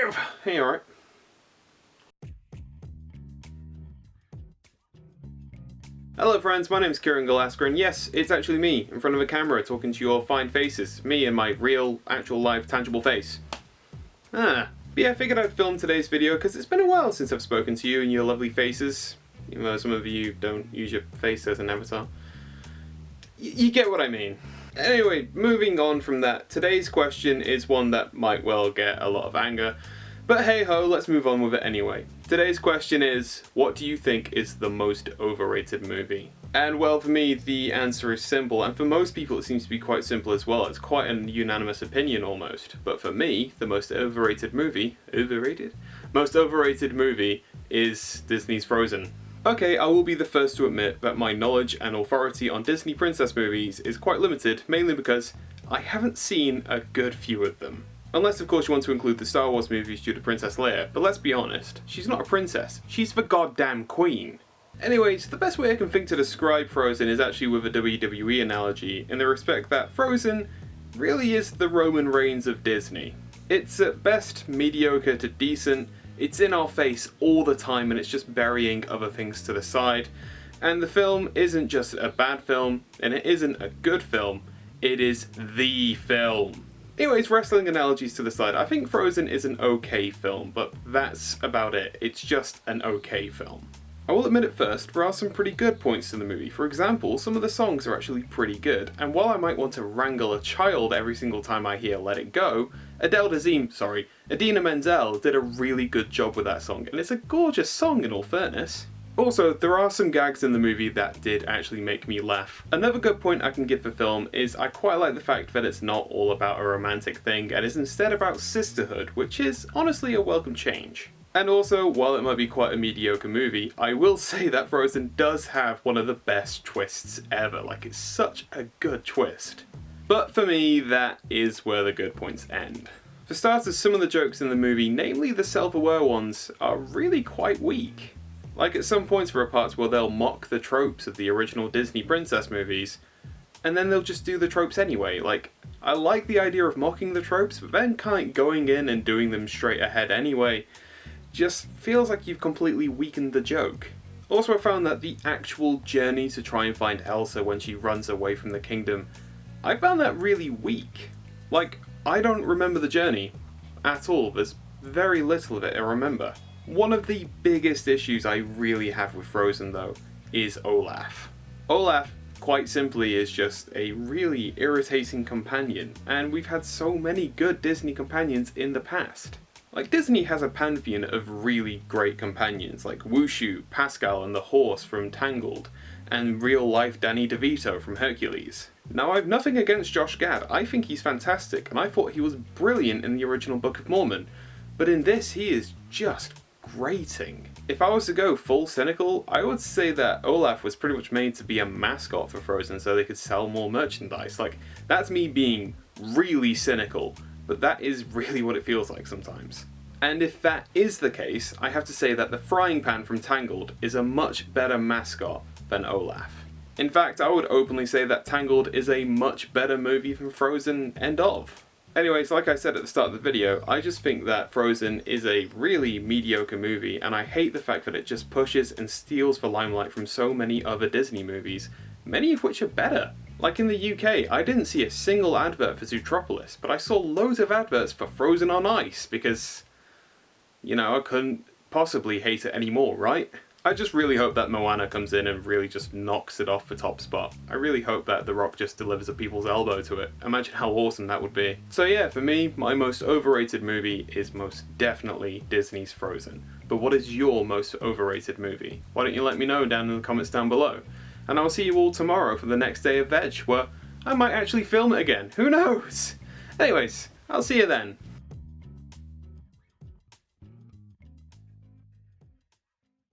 alive! Hey, alright. Hello friends, my name's K.Galaxia, and yes, it's actually me in front of a camera talking to your fine faces. Me and my real, actual, live, tangible face. But yeah, I figured I'd film today's video because it's been a while since I've spoken to you and your lovely faces. Even though some of you don't use your face as an avatar. You get what I mean. Anyway, moving on from that, today's question is one that might well get a lot of anger. But hey ho, let's move on with it anyway. Today's question is, what do you think is the most overrated movie? And well, for me, the answer is simple, and for most people it seems to be quite simple as well. It's quite a unanimous opinion almost. But for me, the most overrated movie, most overrated movie is Disney's Frozen. Okay, I will be the first to admit that my knowledge and authority on Disney princess movies is quite limited, mainly because I haven't seen a good few of them. Unless of course you want to include the Star Wars movies due to Princess Leia, but let's be honest, she's not a princess, she's the goddamn queen. Anyways, the best way I can think to describe Frozen is actually with a WWE analogy, in the respect that Frozen really is the Roman Reigns of Disney. It's at best mediocre to decent, it's in our face all the time and it's just burying other things to the side. And the film isn't just a bad film, and it isn't a good film, it is the film. Anyways, wrestling analogies to the side, I think Frozen is an okay film, but that's about it. It's just an okay film. I will admit at first, there are some pretty good points to the movie. For example, some of the songs are actually pretty good, and while I might want to wrangle a child every single time I hear Let It Go, Idina Menzel did a really good job with that song, and it's a gorgeous song in all fairness. Also, there are some gags in the movie that did actually make me laugh. Another good point I can give the film is I quite like the fact that it's not all about a romantic thing and is instead about sisterhood, which is honestly a welcome change. And also, while it might be quite a mediocre movie, I will say that Frozen does have one of the best twists ever. Like, it's such a good twist. But for me, that is where the good points end. For starters, some of the jokes in the movie, namely the self-aware ones, are really quite weak. Like at some points there are parts where they'll mock the tropes of the original Disney princess movies, and then they'll just do the tropes anyway. Like, I like the idea of mocking the tropes, but then kind of going in and doing them straight ahead anyway just feels like you've completely weakened the joke. Also, I found that the actual journey to try and find Elsa when she runs away from the kingdom, I found that really weak. Like, I don't remember the journey at all. There's very little of it I remember. One of the biggest issues I really have with Frozen though is Olaf. Olaf, quite simply, is just a really irritating companion, and we've had so many good Disney companions in the past. Like, Disney has a pantheon of really great companions like Wushu, Pascal and the horse from Tangled, and real-life Danny DeVito from Hercules. Now, I've nothing against Josh Gad, I think he's fantastic, and I thought he was brilliant in the original Book of Mormon, but in this he is just grating. If I was to go full cynical, I would say that Olaf was pretty much made to be a mascot for Frozen so they could sell more merchandise. Like, that's me being really cynical, but that is really what it feels like sometimes. And if that is the case, I have to say that the frying pan from Tangled is a much better mascot than Olaf. In fact, I would openly say that Tangled is a much better movie than Frozen, end of. Anyways, like I said at the start of the video, I just think that Frozen is a really mediocre movie, and I hate the fact that it just pushes and steals the limelight from so many other Disney movies, many of which are better. Like in the UK, I didn't see a single advert for Zootropolis, but I saw loads of adverts for Frozen on Ice because, you know, I couldn't possibly hate it anymore, right? I just really hope that Moana comes in and really just knocks it off the top spot. I really hope that The Rock just delivers a people's elbow to it. Imagine how awesome that would be. So yeah, for me, my most overrated movie is most definitely Disney's Frozen. But what is your most overrated movie? Why don't you let me know down in the comments down below? And I'll see you all tomorrow for the next day of VEDJ, where I might actually film it again. Who knows? Anyways, I'll see you then.